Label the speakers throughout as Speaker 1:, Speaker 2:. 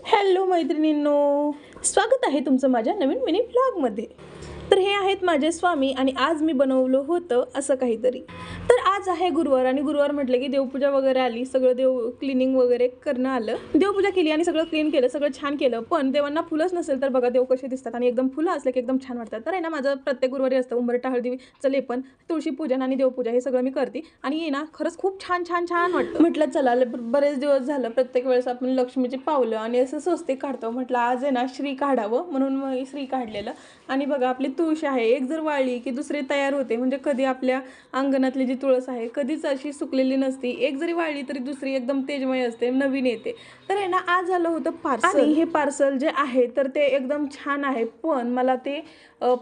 Speaker 1: Hello मैत्रिणींनो, स्वागत आहे तुमचं माझ्या नवीन मिनी व्लॉगमध्ये। तर हे आहेत माझे स्वामी आणि आज मी बनवलं होतं असं काहीतरी। तर आज आहे गुरुवार आणि गुरुवार म्हटलं की देवपूजा वगैरे आली, सगळं देव क्लिनिंग वगैरे करणं आलं। देवपूजा केली आणि सगळं क्लीन केलं, सगळं छान केलं। पण देवांना फुलंच नसेल तर बघा देव कसे दिसतात, आणि एकदम फुलं असले की एकदम छान वाटतात। तर आहे ना, माझं प्रत्येक गुरुवारी असतं उंबरठा हळदीचं लेपन, तुळशी पूजन आणि देवपूजा हे सगळं मी करते। आणि हे ना खरंच खूप छान छान छान वाटतं। म्हटलं चला बरेच दिवस झालं प्रत्येक वेळेस आपण लक्ष्मीची पावलं आणि असं स्वस्तिक काढतो, म्हटलं आज आहे ना श्री काढावं म्हणून मग श्री काढलेलं। आणि बघा आपली तुळशी आहे, एक जर वाळली की दुसरी तयार होते। म्हणजे कधी आपल्या अंगणातली जी तुळस आहे कधीच अशी सुकलेली नसती, एक जरी वाळली तरी दुसरी एकदम तेजमय असते, नवीन येते। तर आहे ना, आज आलं होतं पार्सल आणि हे पार्सल जे आहे तर ते एकदम छान आहे, पण मला ते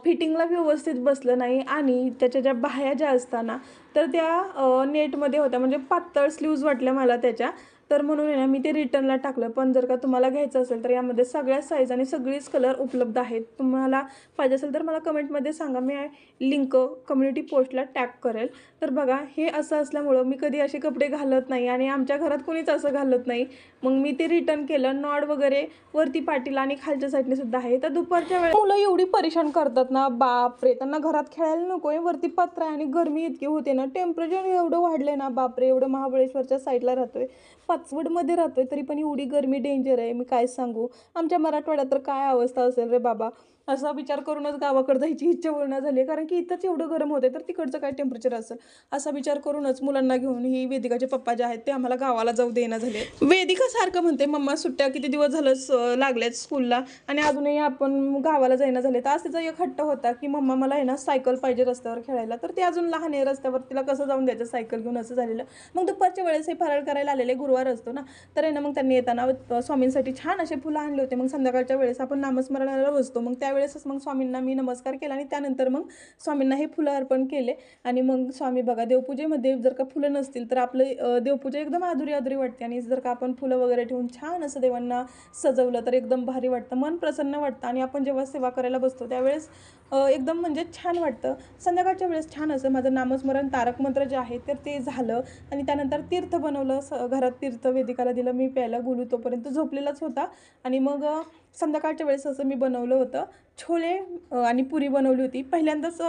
Speaker 1: फिटिंगला व्यवस्थित बसलं नाही। आणि त्याच्या ज्या बाह्या ज्या असताना तर त्या नेटमध्ये होत्या, म्हणजे पातळ स्लीव्ज वाटल्या मला त्याच्या। तर म्हणून आहे ना मी ते रिटर्नला टाकलं। पण जर का तुम्हाला घ्यायचं असेल तर यामध्ये सगळ्या साईज आणि सगळीच कलर उपलब्ध आहेत। तुम्हाला पाहिजे असेल तर मला कमेंटमध्ये सांगा, मी लिंक कम्युनिटी पोस्टला टॅग करेल। तर बघा हे असं असल्यामुळं मी कधी असे कपडे घालत नाही आणि आमच्या घरात कोणीच असं घालत नाही। मग मी ते रिटर्न केलं। नॉड वगैरे वरती पाटीला आणि खालच्या साईडने सुद्धा आहे। तर दुपारच्या वेळेस मुलं एवढी परेशान करतात ना, बापरे, त्यांना घरात खेळायला नकोय, वरती पत्रा आहे आणि गरमी इतकी होते ना, टेम्परेचर एवढं वाढलंय ना, बापरे, एवढं महाबळेश्वरच्या साईडला राहतोय, पाचवडमध्ये राहतोय, तरी पण एवढी गरमी डेंजर आहे, मी काय सांगू। आमच्या मराठवाड्यात तर काय अवस्था असेल रे बाबा, असा विचार करूनच गावाकडे जायची इच्छा पूर्ण झाली। कारण की इथंच एवढं गरम होते तर तिकडचं काय टेम्परेचर असेल, असा विचार करूनच मुलांना घेऊन ही वेदिकाचे पप्पा जे आहेत ते आम्हाला गावाला जाऊ देना झाले। वेदिका सारखं म्हणते मम्मा सुट्ट्या किती दिवस झालं लागल्यात स्कूलला आणि अजूनही आपण गावाला जायना झाले। तर आज तिचा एक हट्ट होता की मम्मा मला आहे ना सायकल पाहिजे रस्त्यावर खेळायला। तर ते अजून लहान आहे, रस्त्यावर तिला कसं जाऊन द्यायचं सायकल घेऊन, असं झालेलं। मग दुपारच्या वेळेस हे फराळ करायला आलेले, गुरुवार असतो ना, तर आहे ना मग त्यांनी येताना स्वामींसाठी छान असे फुलं आणले होते। मग संध्याकाळच्या वेळेस आपण नामस्मरणाला बसतो, मग त्यावेळेसच मग स्वामींना मी नमस्कार केला आणि त्यानंतर मग स्वामींना हे फुलं अर्पण केले। आणि मग स्वामी बघा देवपूजेमध्ये जर का फुलं नसतील तर आपलं देवपूजा एकदम अधुरी अधुरी वाटते। आणि जर का आपण फुलं वगैरे ठेवून छान असं देवांना सजवलं तर एकदम भारी वाटतं, मन प्रसन्न वाटतं। आणि आपण जेव्हा सेवा करायला बसतो त्यावेळेस एकदम म्हणजे छान वाटतं। संध्याकाळच्या वेळेस छान असं माझं नामस्मरण तारक मंत्र जे आहे तर ते झालं। आणि त्यानंतर तीर्थ बनवलं, घरात तीर्थ वेदिकाला दिलं मी प्यायला, गुलू तोपर्यंत झोपलेलाच होता। आणि मग संध्याकाळच्या वेळेस असं मी बनवलं होतं छोले आणि पुरी बनवली होती। पहिल्यांदाच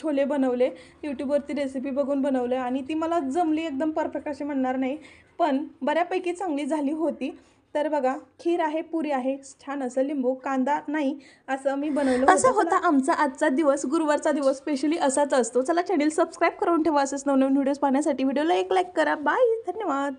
Speaker 1: छोले बनवले, यूट्यूबवरती रेसिपी बघून बनवलं आणि ती मला जमली एकदम परफेक्ट अशी म्हणणार नाही, पण बऱ्यापैकी चांगली झाली होती। तर बघा खीर आहे, पुरी आहे, छान असं लिंबू कांदा नाही असं मी बनवलं होतं। असं होता आमचा आजचा दिवस, गुरुवारचा दिवस स्पेशली असाच असतो। चला चॅनल सबस्क्राईब करून ठेवा असेच नवनवीन व्हिडिओज पाहण्यासाठी। व्हिडिओला एक लाईक करा। बाय, धन्यवाद।